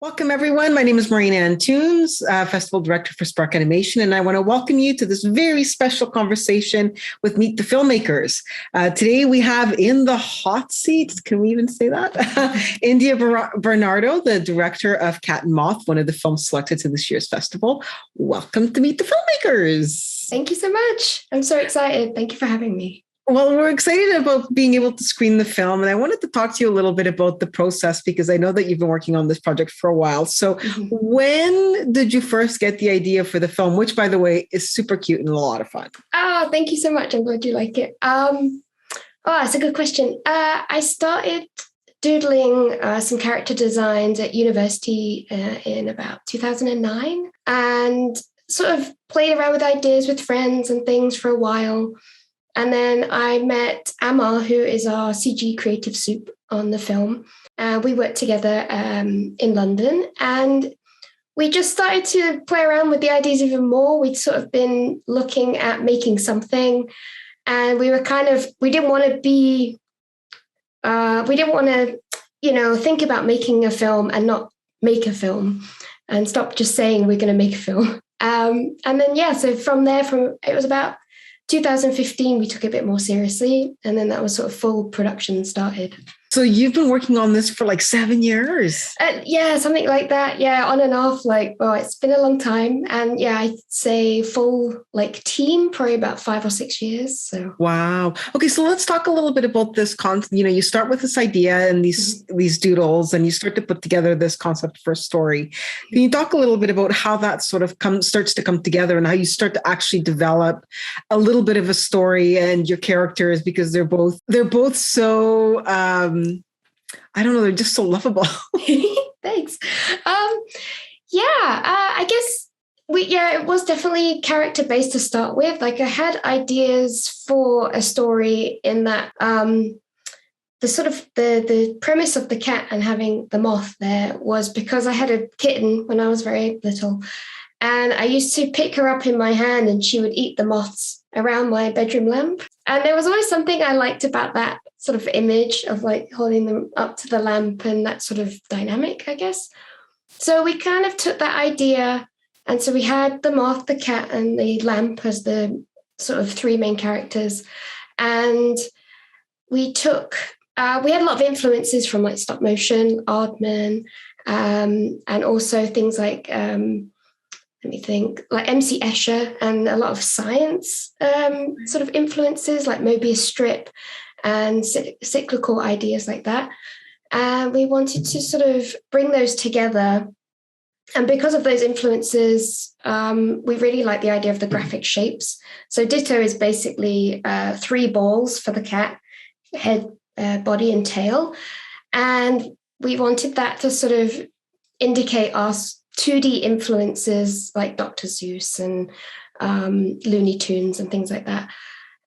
Welcome, everyone. My name is Marina Antunes, Festival Director for Spark Animation, and I want to welcome you to this very special conversation with Meet the Filmmakers. Today, we have in the hot seat, can we even say that? India Barnardo, the director of Cat and Moth, one of the films selected to this year's festival. Welcome to Meet the Filmmakers. Thank you so much. I'm so excited. Thank you for having me. Well, we're excited about being able to screen the film. And I wanted to talk to you a little bit about the process because I know that you've been working on this project for a while. So when did you first get the idea for the film, which, by the way, is super cute and a lot of fun? Oh, thank you so much. I'm glad you like it. That's a good question. I started doodling some character designs at university in about 2009 and sort of played around with ideas with friends and things for a while. And then I met Amma, who is our CG creative soup on the film. We worked together in London and we just started to play around with the ideas even more. We'd sort of been looking at making something and we didn't want to, think about making a film and not make a film and stop just saying we're going to make a film. So from there, it was about 2015, we took it a bit more seriously. And then that was sort of full production started. So you've been working on this for like 7 years? Yeah, something like that. Yeah, on and off. It's been a long time. And yeah, I'd say full team, probably about 5 or 6 years. So wow. Okay, so let's talk a little bit about this concept. You start with this idea and these doodles, and you start to put together this concept for a story. Can you talk a little bit about how that sort of starts to come together and how you start to actually develop a little bit of a story and your characters, because they're both so I don't know, they're just so lovable. Thanks. I guess it was definitely character based to start with. I had ideas for a story in that the premise of the cat and having the moth there was because I had a kitten when I was very little, and I used to pick her up in my hand and she would eat the moths around my bedroom lamp. And there was always something I liked about that sort of image of holding them up to the lamp and that sort of dynamic, I guess. So we kind of took that idea. And so we had the moth, the cat, and the lamp as the sort of three main characters. And we had a lot of influences from stop motion, Aardman, and also things like MC Escher and a lot of science sort of influences like Mobius strip and cyclical ideas like that. And we wanted to sort of bring those together. And because of those influences, we really like the idea of the graphic shapes. So Ditto is basically 3 balls for the cat, head, body and tail. And we wanted that to sort of indicate our 2D influences like Dr. Seuss and Looney Tunes and things like that.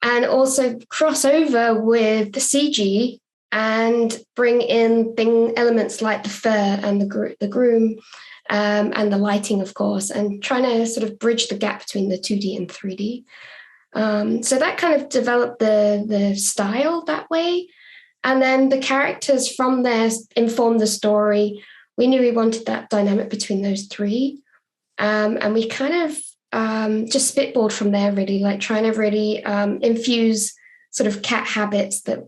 And also cross over with the CG and bring in elements like the fur and the groom and the lighting, of course, and trying to sort of bridge the gap between the 2D and 3D. So that kind of developed the style that way. And then the characters from there informed the story. We knew we wanted that dynamic between those 3. And we kind of just spitballed from there, really, trying to really infuse sort of cat habits that,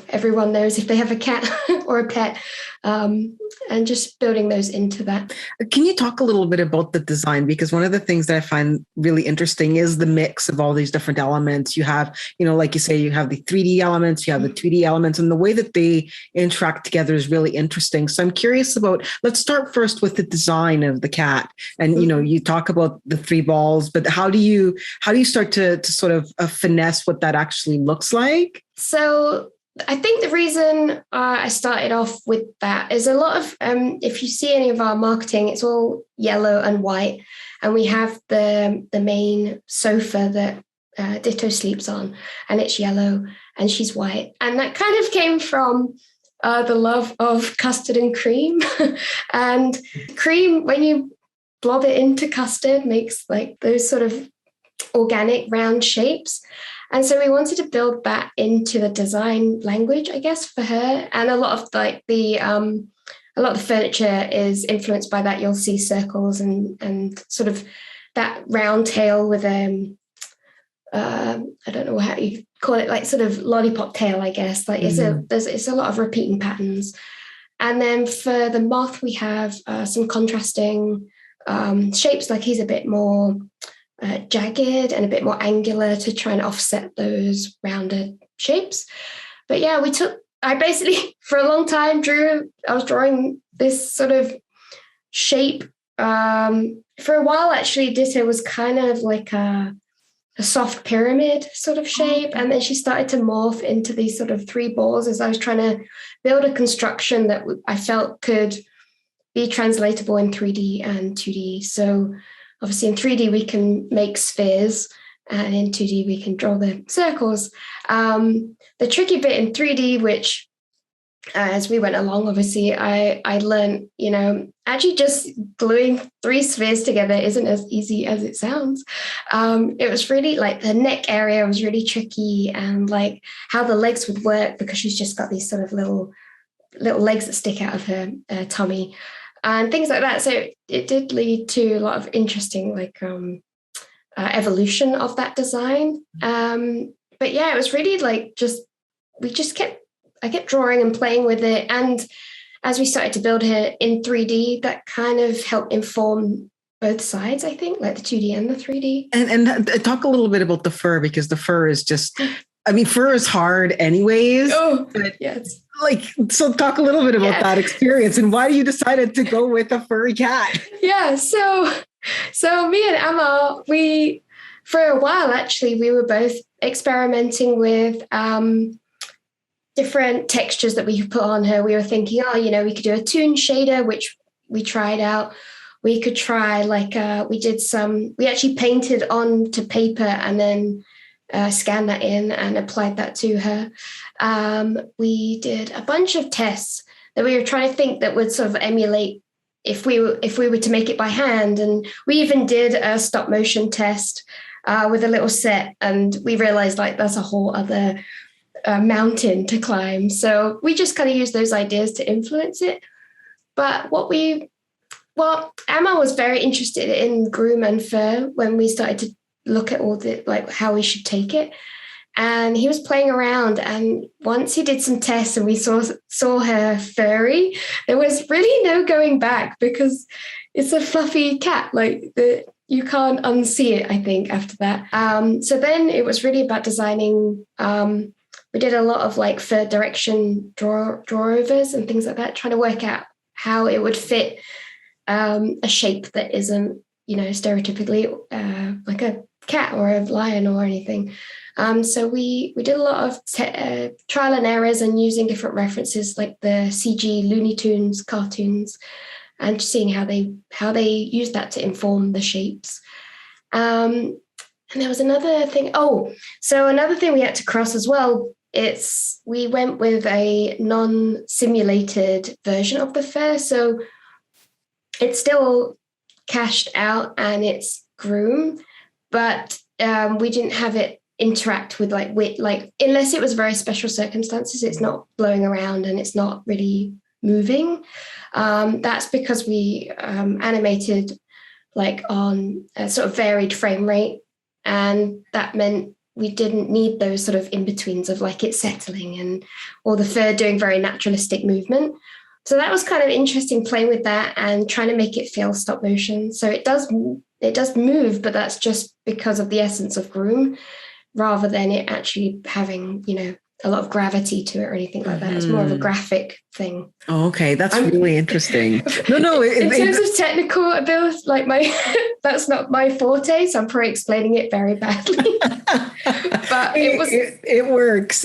everyone knows if they have a cat or a pet, and just building those into that. Can you talk a little bit about the design? Because one of the things that I find really interesting is the mix of all these different elements. You have, like you say, you have the 3D elements, you have the 2D elements, and the way that they interact together is really interesting. So I'm curious let's start first with the design of the cat. And, you talk about the 3 balls, but how do you start to sort of finesse what that actually looks like? So I think the reason I started off with that is a lot of, if you see any of our marketing, it's all yellow and white. And we have the main sofa that Ditto sleeps on, and it's yellow and she's white. And that kind of came from the love of custard and cream. And cream, when you blob it into custard, makes those sort of organic round shapes. And so we wanted to build that into the design language, I guess, for her. And a lot of the a lot of the furniture is influenced by that. You'll see circles and sort of that round tail with I don't know how you call it, like sort of lollipop tail, I guess. Like it's a lot of repeating patterns. And then for the moth, we have some contrasting shapes. Like he's a bit more jagged and a bit more angular to try and offset those rounded shapes. But yeah, I basically for a long time I was drawing this sort of shape. For a while, actually, Ditto was kind of like a soft pyramid sort of shape. And then she started to morph into these sort of three balls as I was trying to build a construction that I felt could be translatable in 3D and 2D. So obviously in 3D, we can make spheres, and in 2D, we can draw the circles. The tricky bit in 3D, which as we went along, obviously, I learned, actually just gluing three spheres together isn't as easy as it sounds. It was really like the neck area was really tricky, and like how the legs would work, because she's just got these sort of little legs that stick out of her tummy and things like that. So it did lead to a lot of interesting evolution of that design. But yeah, it was really like I kept drawing and playing with it. And as we started to build her in 3D, that kind of helped inform both sides, I think, like the 2D and the 3D. And talk a little bit about the fur, because the fur is just, fur is hard anyways. Oh, but yes. So talk a little bit about that experience and why you decided to go with a furry cat. Yeah. So me and Emma, for a while, actually, we were both experimenting with different textures that we could put on her. We were thinking, we could do a toon shader, which we tried out. We could try we actually painted onto paper and then scanned that in and applied that to her. We did a bunch of tests that we were trying to think that would sort of emulate if we were to make it by hand. And we even did a stop motion test with a little set, and we realized that's a whole other mountain to climb. So we just kind of used those ideas to influence it. But Emma was very interested in groom and fur when we started to look at all the how we should take it. And he was playing around, and once he did some tests and we saw her furry, there was really no going back, because it's a fluffy cat. You can't unsee it, I think, after that. So then it was really about designing. We did a lot of fur direction drawovers and things like that, trying to work out how it would fit a shape that isn't, stereotypically like a cat or a lion or anything. So we did a lot of trial and errors and using different references like the CG Looney Tunes cartoons, and seeing how they use that to inform the shapes. And there was another thing. So another thing we had to cross as well. We went with a non-simulated version of the fur, so it's still cashed out and it's groom, but we didn't have it interact with unless it was very special circumstances, it's not blowing around and it's not really moving. That's because we animated on a sort of varied frame rate, and that meant we didn't need those sort of in-betweens of it settling or the fur doing very naturalistic movement. So that was kind of interesting, playing with that and trying to make it feel stop motion. So it does move, but that's just because of the essence of groom, rather than it actually having, a lot of gravity to it or anything like that. It's more of a graphic thing. Oh, okay. That's really interesting. No. In terms of technical ability, that's not my forte, so I'm probably explaining it very badly. But it works.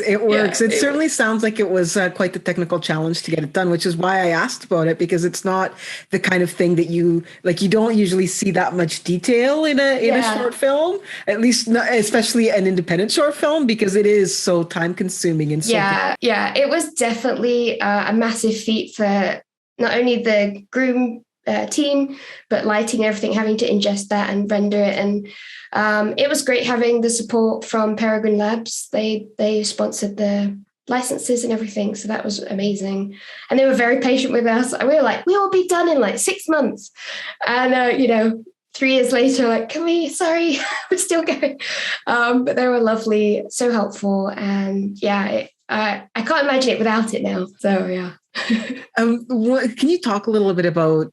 It works. Yeah, it certainly sounds like it was quite the technical challenge to get it done, which is why I asked about it, because it's not the kind of thing that you don't usually see that much detail in a short film, at least not, especially an independent short film, because it is so time consuming and so it was definitely a massive feat for not only the groom team, but lighting, everything, having to ingest that and render it. And it was great having the support from Peregrine Labs. They sponsored the licenses and everything. So that was amazing. And they were very patient with us. We were like, we will be done in like 6 months. And, 3 years later, like, sorry, we're still going. But they were lovely, so helpful. And I can't imagine it without it now. So, yeah. Can you talk a little bit about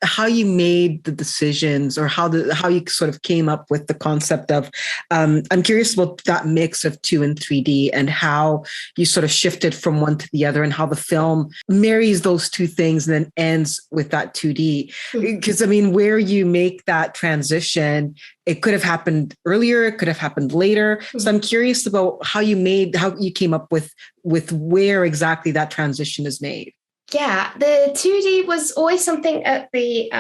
how you made the decisions, or how you sort of came up with the concept of, I'm curious about that mix of 2 and 3D, and how you sort of shifted from one to the other, and how the film marries those two things and then ends with that 2D. Because where you make that transition, it could have happened earlier, it could have happened later. So I'm curious about how you came up with where exactly that transition is made. Yeah, the 2D was always something at the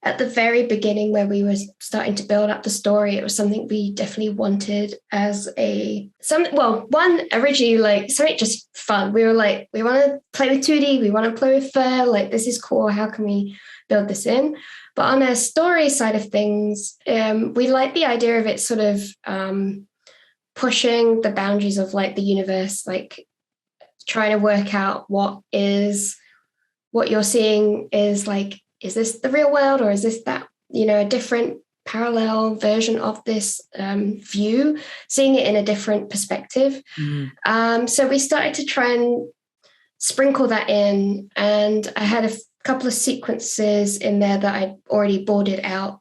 very beginning, where we were starting to build up the story. It was something we definitely wanted as originally, like, something just fun. We were like, we want to play with 2D, we want to play with fur, like, this is cool, how can we build this in? But on a story side of things, we like the idea of it sort of pushing the boundaries of, like, the universe, like trying to work out what you're seeing is, like, is this the real world, or is this that, a different parallel version of this view, seeing it in a different perspective. So we started to try and sprinkle that in, and I had a couple of sequences in there that I'd already boarded out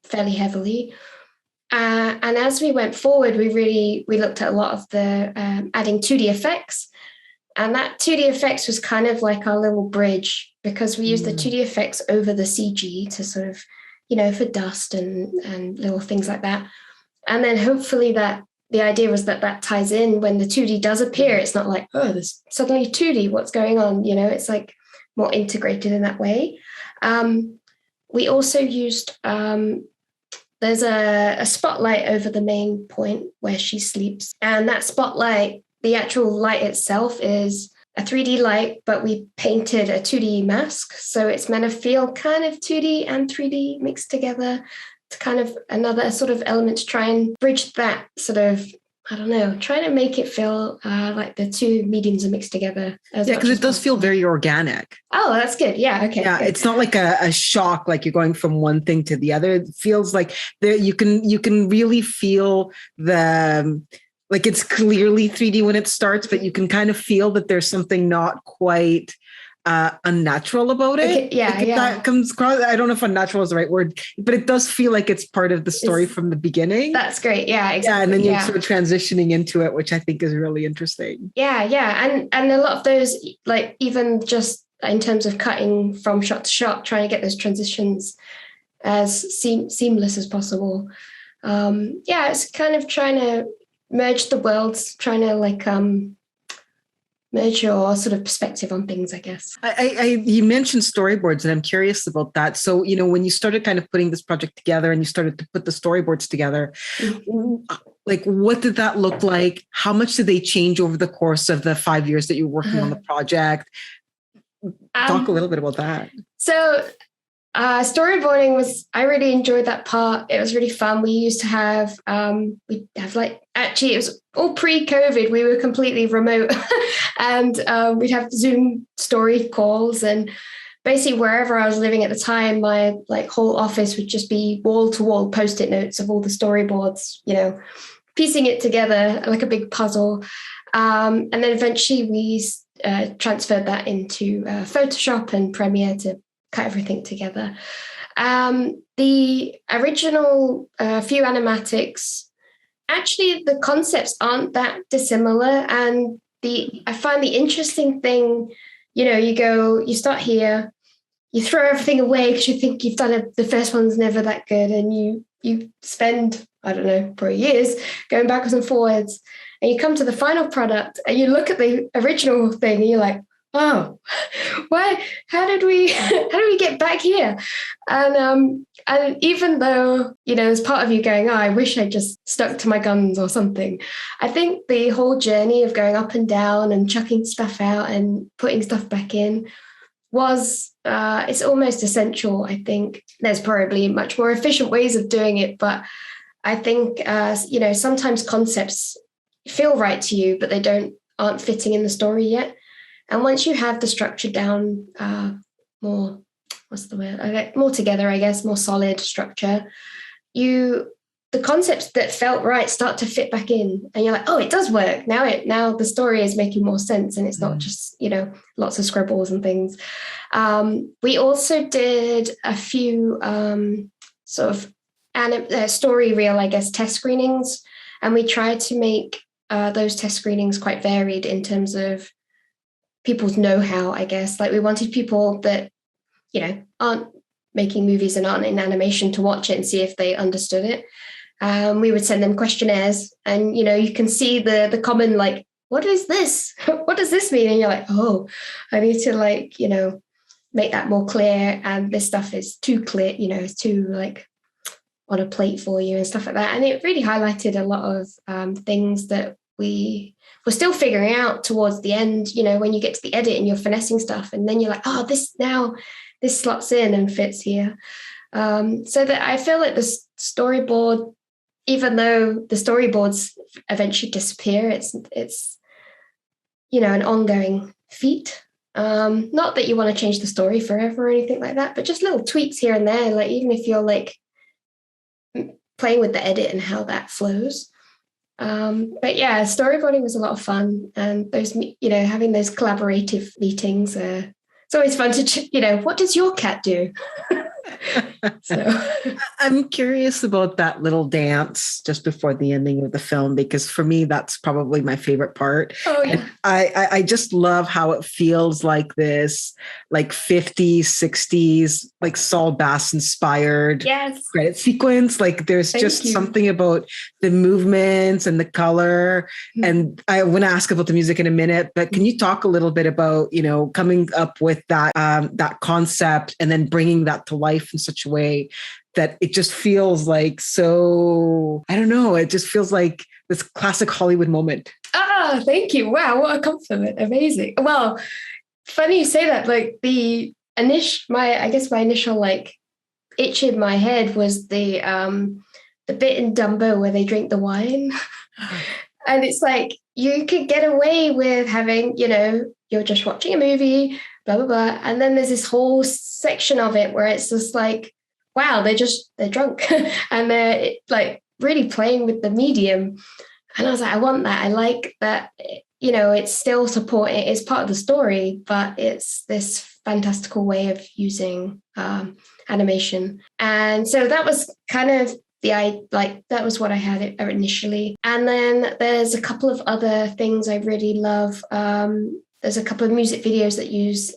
fairly heavily. And as we went forward, we looked at a lot of the adding 2D effects. And that 2D effects was kind of like our little bridge, because we used the 2D effects over the CG to sort of, for dust and little things like that. And then hopefully the idea was that ties in when the 2D does appear. It's not like, oh, there's suddenly 2D, what's going on? It's like more integrated in that way. We also used, there's a spotlight over the main point where she sleeps. And that spotlight, the actual light itself, is a 3D light, but we painted a 2D mask. So it's meant to feel kind of 2D and 3D mixed together. It's kind of another sort of element to try and bridge that sort of, I don't know, trying to make it feel like the two mediums are mixed together. Because it does feel very organic. Oh, that's good. Yeah. Okay. Yeah, good. It's not like a shock, like you're going from one thing to the other. It feels like you can really feel like it's clearly 3D when it starts, but you can kind of feel that there's something not quite unnatural about it. Okay, yeah. That comes across. I don't know if unnatural is the right word, but it does feel like it's part of the story from the beginning. That's great. Yeah, exactly. Yeah, and then you're sort of transitioning into it, which I think is really interesting. Yeah. And a lot of those, like, even just in terms of cutting from shot to shot, trying to get those transitions as seamless as possible. It's kind of trying to merge the worlds, trying to merge your sort of perspective on things, I guess. You mentioned storyboards, and I'm curious about that. So, when you started kind of putting this project together and you started to put the storyboards together, like, what did that look like? How much did they change over the course of the 5 years that you were working on the project? Talk a little bit about that. So storyboarding I really enjoyed that part. It was really fun. We used to have, it was all pre-COVID. We were completely remote and we'd have Zoom story calls, and basically wherever I was living at the time, my whole office would just be wall to wall Post-it notes of all the storyboards, piecing it together like a big puzzle. And then eventually we transferred that into Photoshop and Premiere to cut everything together. The original few animatics, actually the concepts aren't that dissimilar. And I find the interesting thing, you start here, you throw everything away because you think you've done it. The first one's never that good. And you spend, I don't know, probably years going backwards and forwards. And you come to the final product and you look at the original thing and you're like, oh, why? How did we get back here? And even though, there's part of you going, oh, I wish I just stuck to my guns or something. I think the whole journey of going up and down and chucking stuff out and putting stuff back in was, it's almost essential. I think there's probably much more efficient ways of doing it, but I think, sometimes concepts feel right to you, but they aren't fitting in the story yet. And once you have the structure down, more, what's the word? Okay, more together, I guess, more solid structure, the concepts that felt right start to fit back in, and you're like, oh, it does work now the story is making more sense, and it's not just, lots of scribbles and things. We also did a few sort of story reel, I guess, test screenings, and we tried to make those test screenings quite varied in terms of people's know-how, I guess. Like, we wanted people that aren't making movies and aren't in animation to watch it and see if they understood it. We would send them questionnaires, and you can see the common, like, what is this? What does this mean? And you're like, oh, I need to make that more clear, and this stuff is too clear, it's too like on a plate for you and stuff like that. And it really highlighted a lot of things that we were still figuring out towards the end, when you get to the edit and you're finessing stuff, and then you're like, oh, this slots in and fits here. So that I feel like the storyboard, even though the storyboards eventually disappear, it's an ongoing feat. Not that you want to change the story forever or anything like that, but just little tweaks here and there. Like, even if you're like playing with the edit and how that flows. But yeah, storyboarding was a lot of fun, and those, having those collaborative meetings. It's always fun to, what does your cat do? So I'm curious about that little dance just before the ending of the film, because for me, that's probably my favorite part. Oh, yeah. And I just love how it feels like this, like 50s, 60s, like Saul Bass inspired credit sequence. Like, there's something about the movements and the color. Mm-hmm. And I want to ask about the music in a minute, but can you talk a little bit about, coming up with that, that concept and then bringing that to life in such a way that it just feels like, so, I don't know, it just feels like this classic Hollywood moment. Ah, thank you. Wow, what a compliment. Amazing. Well, funny you say that. Like, my initial like itch in my head was the bit in Dumbo where they drink the wine. And it's like, you could get away with having, you're just watching a movie, blah, blah, blah. And then there's this whole section of it where it's just like, wow, they're drunk and they're like really playing with the medium. And I was like, I want that. I like that, it's still supporting, it's part of the story, but it's this fantastical way of using animation. And so that was kind of that was what I had initially. And then there's a couple of other things I really love. There's a couple of music videos that use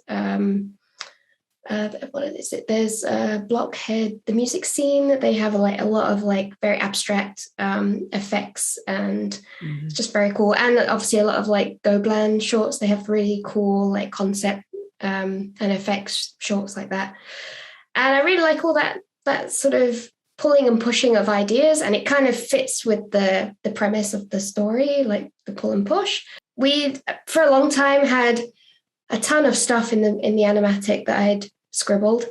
what is it? There's Blockhead, the music scene. They have a lot of like very abstract effects, and it's just very cool. And obviously a lot of like Gobelin shorts. They have really cool like concept and effects shorts like that. And I really like all that sort of pulling and pushing of ideas, and it kind of fits with the premise of the story, like the pull and push. We, for a long time, had a ton of stuff in the animatic that I had scribbled.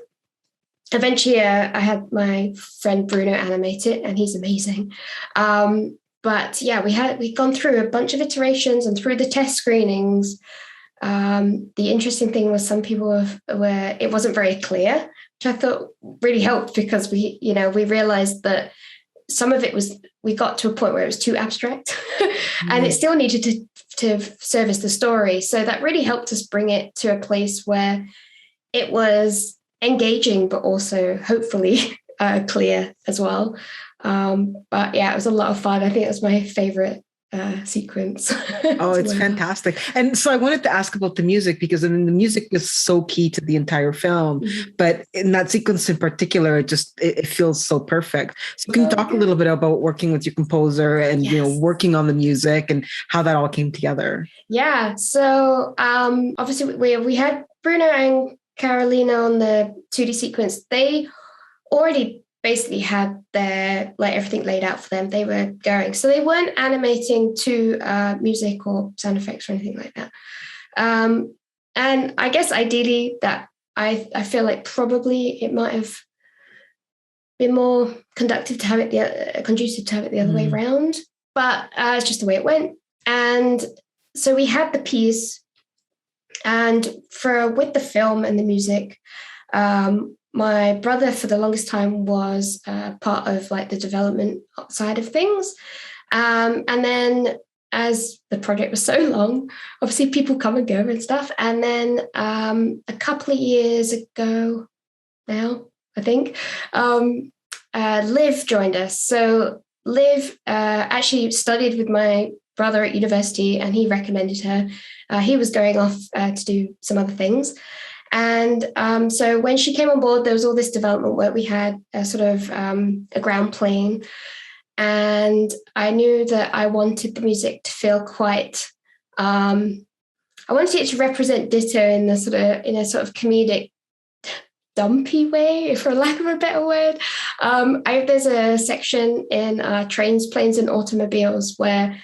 Eventually, I had my friend Bruno animate it, and he's amazing. But yeah, we'd gone through a bunch of iterations and through the test screenings. The interesting thing was some people were it wasn't very clear, which I thought really helped, because we realized that some of it was, we got to a point where it was too abstract and it still needed to service the story. So that really helped us bring it to a place where it was engaging, but also hopefully clear as well. But yeah, it was a lot of fun. I think it was my favorite sequence. Oh, it's fantastic. And so I wanted to ask about the music, because the music is so key to the entire film, but in that sequence in particular, it feels so perfect. So can you talk a little bit about working with your composer and, working on the music and how that all came together? Yeah. So obviously we had Bruno and Carolina on the 2D sequence. They already basically had their everything laid out for them. They were going, so they weren't animating to music or sound effects or anything like that. And I guess ideally that I feel like probably it might have been more conducive to have it the other way around. But it's just the way it went. And so we had the piece, and with the film and the music, my brother for the longest time was part of like the development side of things. And then as the project was so long, obviously people come and go and stuff. And then a couple of years ago now, I think, Liv joined us. So Liv actually studied with my brother at university, and he recommended her. He was going off to do some other things. And so when she came on board, there was all this development work. We had a sort of a ground plane. And I knew that I wanted the music to feel quite, I wanted it to represent Ditto in a sort of comedic, dumpy way, for lack of a better word. There's a section in Trains, Planes and Automobiles where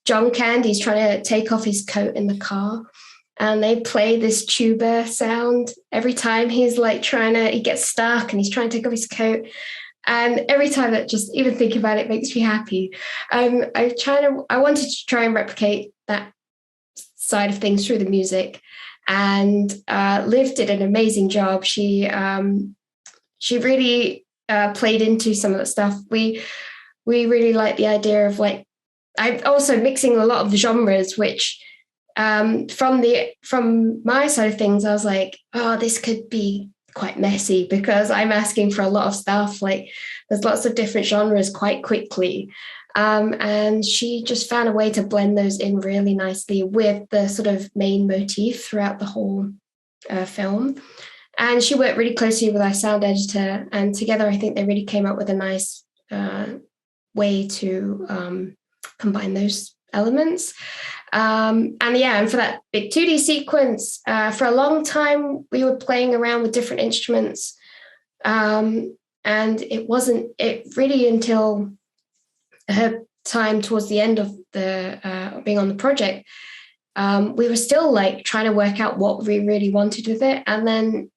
John Candy's trying to take off his coat in the car. And they play this tuba sound every time he's like he gets stuck and he's trying to take off his coat. And every time that just even think about it makes me happy. I wanted to try and replicate that side of things through the music. And Liv did an amazing job. She really played into some of the stuff. We really like the idea of like, I'm also mixing a lot of genres, which from my side of things, I was like, oh, this could be quite messy because I'm asking for a lot of stuff. Like there's lots of different genres quite quickly. And she just found a way to blend those in really nicely with the sort of main motif throughout the whole film. And she worked really closely with our sound editor, and together I think they really came up with a nice way to combine those elements. And for that big 2D sequence, for a long time we were playing around with different instruments, and it really until her time towards the end of the being on the project, we were still like trying to work out what we really wanted with it. And then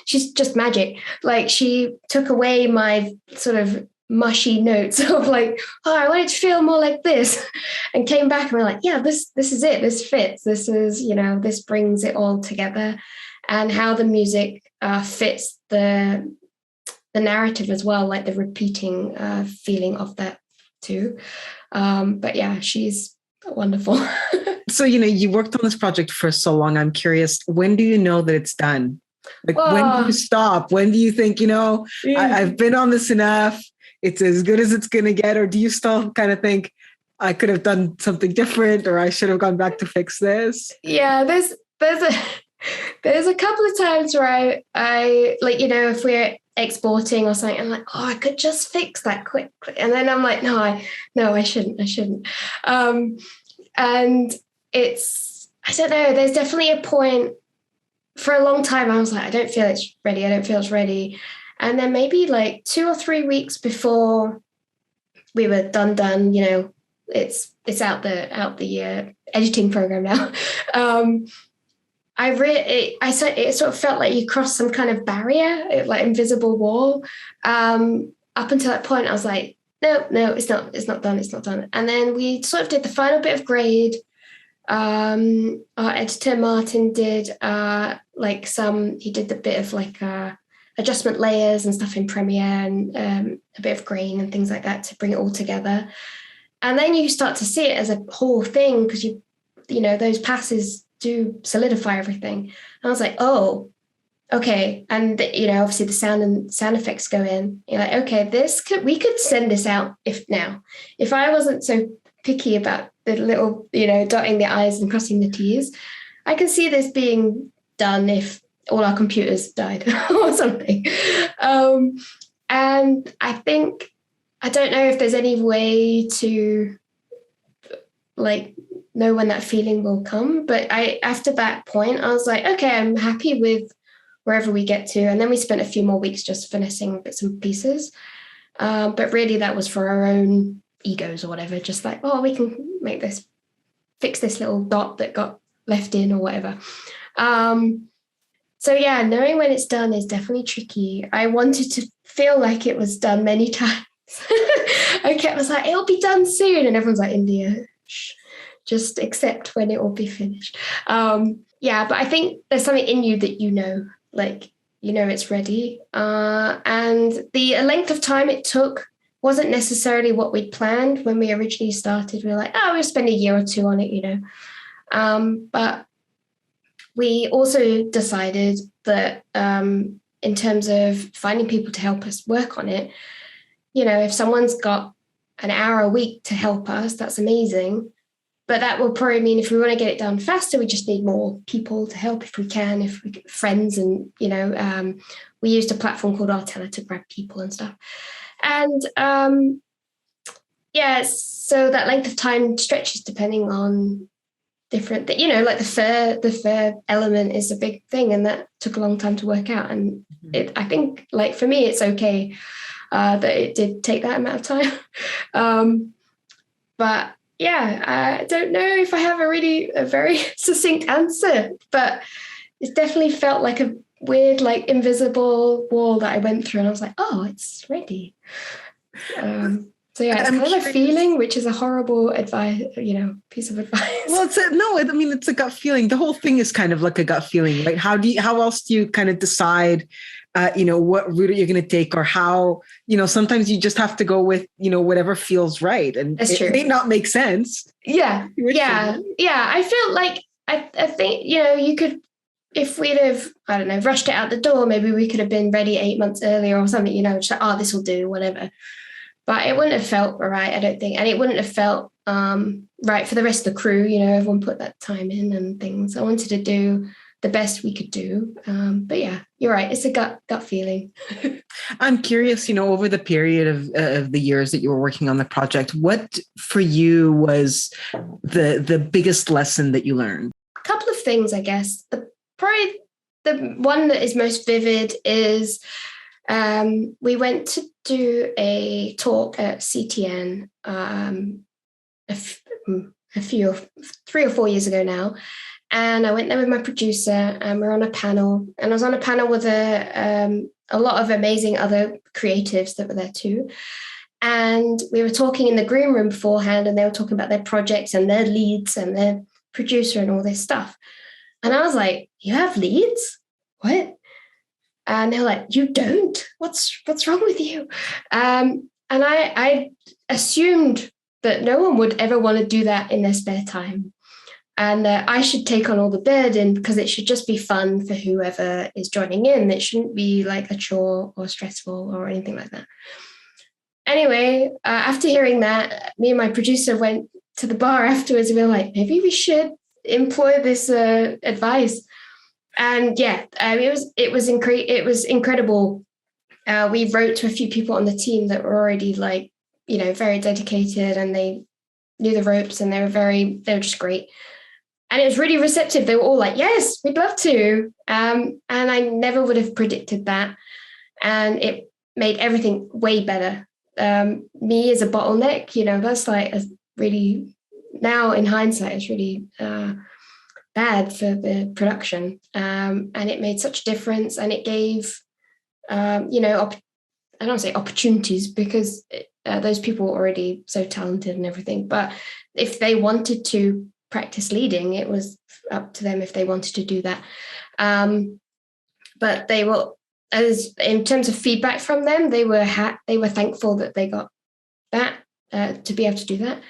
she's just magic. Like she took away my sort of mushy notes of like, oh, I want it to feel more like this, and came back and we're like, yeah, this is it. This fits. This is, this brings it all together, and how the music fits the narrative as well, like the repeating feeling of that too. But yeah, she's wonderful. So, you worked on this project for so long. I'm curious, when do you know that it's done? Like, when do you stop? When do you think, I've been on this enough, it's as good as it's going to get? Or do you still kind of think I could have done something different, or I should have gone back to fix this? Yeah, there's a couple of times where I like, if we're exporting or something, I'm like, oh, I could just fix that quickly. And then I'm like, no, I shouldn't. And I don't know, there's definitely a point. For a long time, I was like, I don't feel it's ready. And then maybe like 2 or 3 weeks before we were done, it's out the editing program now. It sort of felt like you crossed some kind of barrier, like invisible wall. Up until that point, I was like, no, it's not done. And then we sort of did the final bit of grade. Our editor Martin did he did the bit of like adjustment layers and stuff in Premiere, and a bit of grain and things like that to bring it all together. And then you start to see it as a whole thing, because those passes do solidify everything. And I was like, oh, okay. And obviously the sound and sound effects go in. You're like, okay, we could send this out if I wasn't so picky about the little, dotting the I's and crossing the T's. I can see this being done if all our computers died or something. And I don't know if there's any way to like know when that feeling will come. But after that point, I was like, okay, I'm happy with wherever we get to. And then we spent a few more weeks just finessing bits and pieces. But really that was for our own egos or whatever, just like, oh, we can fix this little dot that got left in or whatever. So yeah, knowing when it's done is definitely tricky. I wanted to feel like it was done many times. I was like, it'll be done soon. And everyone's like, India, shh. just accept when it will be finished. Yeah, but I think there's something in you that like, it's ready. And the length of time it took wasn't necessarily what we'd planned when we originally started. We were like, we'll spend a year or two on it, but we also decided that in terms of finding people to help us work on it, if someone's got an hour a week to help us, that's amazing. But that will probably mean if we want to get it done faster, we just need more people to help if we can, if we get friends. And, we used a platform called Artella to grab people and stuff. And so that length of time stretches depending on different, like the fur element is a big thing, and that took a long time to work out. And I think, like, for me, it's okay that it did take that amount of time. But yeah, I don't know if I have a very succinct answer, but it definitely felt like a weird, like, invisible wall that I went through, and I was like, oh, it's ready. So yeah, it's kind of a feeling, which is a horrible piece of advice. Well, it's a gut feeling. The whole thing is kind of like a gut feeling, right? How else do you kind of decide, what route you're going to take, or how, sometimes you just have to go with, whatever feels right. And it may not make sense. Yeah. Yeah. I feel like, I think, you could, if we'd have, I don't know, rushed it out the door, maybe we could have been ready 8 months earlier or something, just like, this will do, whatever. But it wouldn't have felt right, I don't think. And it wouldn't have felt right for the rest of the crew. Everyone put that time in and things. I wanted to do the best we could do. But yeah, you're right. It's a gut feeling. I'm curious, over the period of the years that you were working on the project, what for you was the biggest lesson that you learned? A couple of things, I guess. Probably the one that is most vivid is we went to do a talk at CTN 3 or 4 years ago now. And I went there with my producer, and we're on a panel. And I was on a panel with a lot of amazing other creatives that were there too. And we were talking in the green room beforehand, and they were talking about their projects and their leads and their producer and all this stuff. And I was like, you have leads? What? And they're like, you don't? What's wrong with you? And I assumed that no one would ever want to do that in their spare time. And I should take on all the burden because it should just be fun for whoever is joining in. It shouldn't be like a chore or stressful or anything like that. Anyway, after hearing that, me and my producer went to the bar afterwards, and we were like, maybe we should employ this advice. And yeah, it was incredible. We wrote to a few people on the team that were already very dedicated, and they knew the ropes, and they were just great. And it was really receptive. They were all like, yes, we'd love to. And I never would have predicted that. And it made everything way better. Me as a bottleneck, that's like a really, now in hindsight, it's really bad for the production. And it made such a difference. And it gave, I don't want to say opportunities, because those people were already so talented and everything. But if they wanted to practice leading, it was up to them if they wanted to do that. But they were, as in terms of feedback from them, they were thankful that they got that to be able to do that.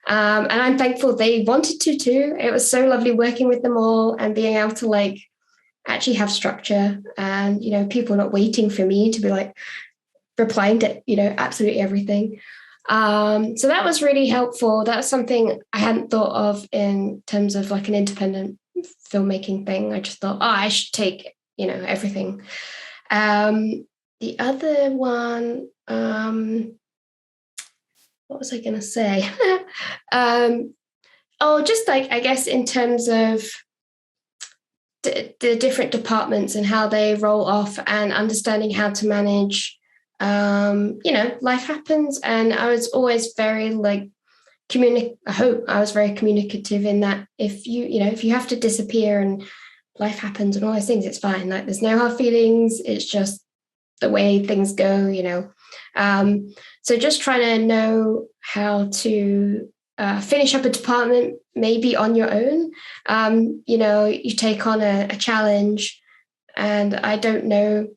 And I'm thankful they wanted to too. It was so lovely working with them all and being able to actually have structure, and people not waiting for me to be replying to absolutely everything. So that was really helpful. That's something I hadn't thought of in terms of an independent filmmaking thing. I just thought, I should take, everything. The other one, what was I going to say? I guess in terms of the different departments and how they roll off, and understanding how to manage. Life happens, and I was always very I hope I was very communicative in that if you have to disappear and life happens and all those things, it's fine. There's no hard feelings. It's just the way things go, So just trying to know how to finish up a department maybe on your own. You take on a challenge, and I don't know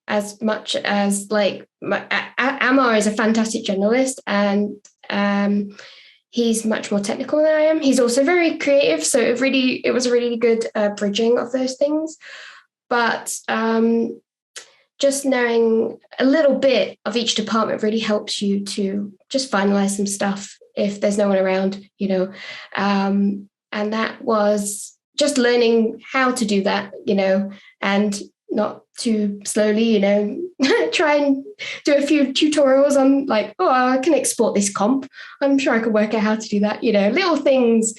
as much as Amar is a fantastic journalist, and he's much more technical than I am. He's also very creative, so it was a really good bridging of those things. But just knowing a little bit of each department really helps you to just finalize some stuff if there's no one around, and that was just learning how to do that, and not too slowly, try and do a few tutorials on I can export this comp. I'm sure I could work out how to do that, little things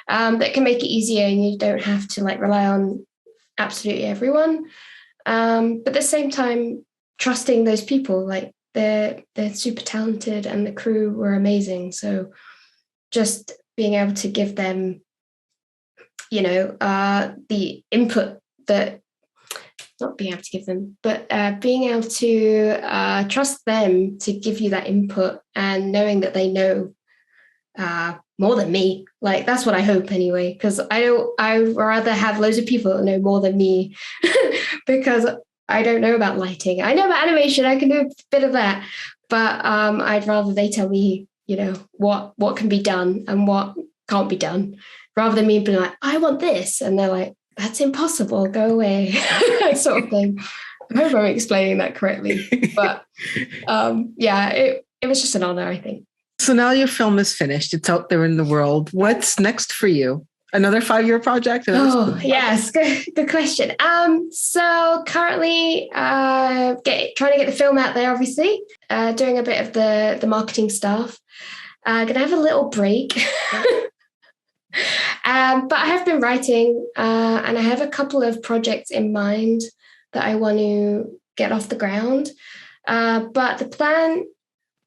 that can make it easier, and you don't have to rely on absolutely everyone. But at the same time, trusting those people, they're super talented and the crew were amazing. So just being able to give them, the input that, not being able to give them, but being able to trust them to give you that input, and knowing that they know more than me. That's what I hope anyway, because I rather have loads of people that know more than me because I don't know about lighting. I know about animation. I can do a bit of that, but I'd rather they tell me, what can be done and what can't be done, rather than me being like, I want this, and they're like, that's impossible, go away, sort of thing. I hope I'm explaining that correctly, but it was just an honor, I think. So now your film is finished. It's out there in the world. What's next for you? Another 5-year project? Yes, good question. So currently trying to get the film out there, obviously, doing a bit of the marketing stuff. Gonna have a little break. But I have been writing, and I have a couple of projects in mind that I want to get off the ground. But the plan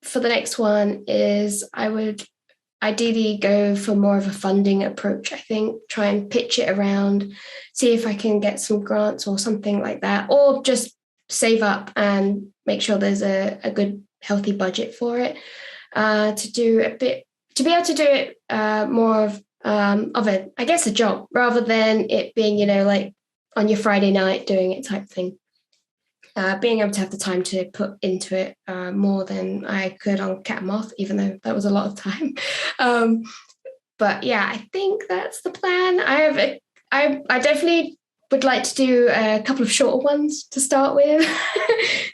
for the next one is I would ideally go for more of a funding approach. I think try and pitch it around, see if I can get some grants or something like that, or just save up and make sure there's a good, healthy budget for it, to be able to do it more of a job, rather than it being, on your Friday night doing it type thing. Being able to have the time to put into it more than I could on Cat and Moth, even though that was a lot of time. But yeah, I think that's the plan. I definitely would like to do a couple of shorter ones to start with.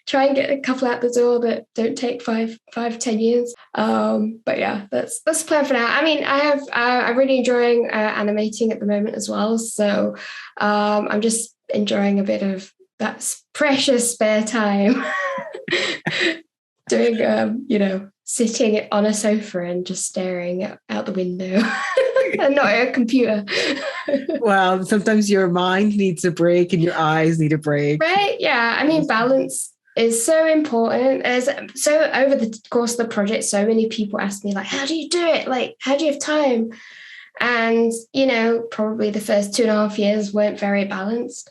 Try and get a couple out the door that don't take 5-10 years. But yeah, that's the plan for now. I mean, I'm really enjoying animating at the moment as well. So I'm just enjoying a bit of that precious spare time doing, sitting on a sofa and just staring out the window and not at a computer. Well, sometimes your mind needs a break and your eyes need a break. Right? Yeah. I mean, balance is so important. So over the course of the project, so many people ask me, how do you do it? How do you have time? And, probably the first 2.5 years weren't very balanced.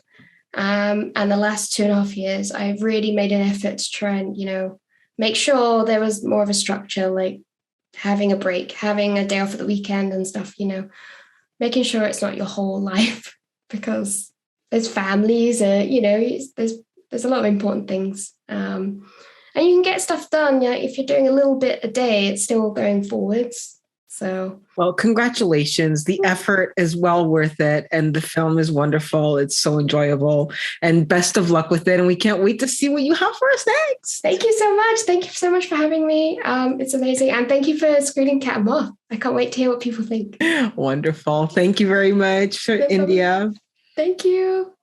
And the last 2.5 years, I've really made an effort to try and, make sure there was more of a structure, having a break, having a day off at the weekend and stuff, making sure it's not your whole life, because there's families, there's a lot of important things. And you can get stuff done. If you're doing a little bit a day, it's still going forwards. So, well, congratulations. The effort is well worth it. And the film is wonderful. It's so enjoyable, and best of luck with it. And we can't wait to see what you have for us next. Thank you so much. Thank you so much for having me. It's amazing. And thank you for screening Cat and Moth. I can't wait to hear what people think. Wonderful. Thank you very much, India. Thank you.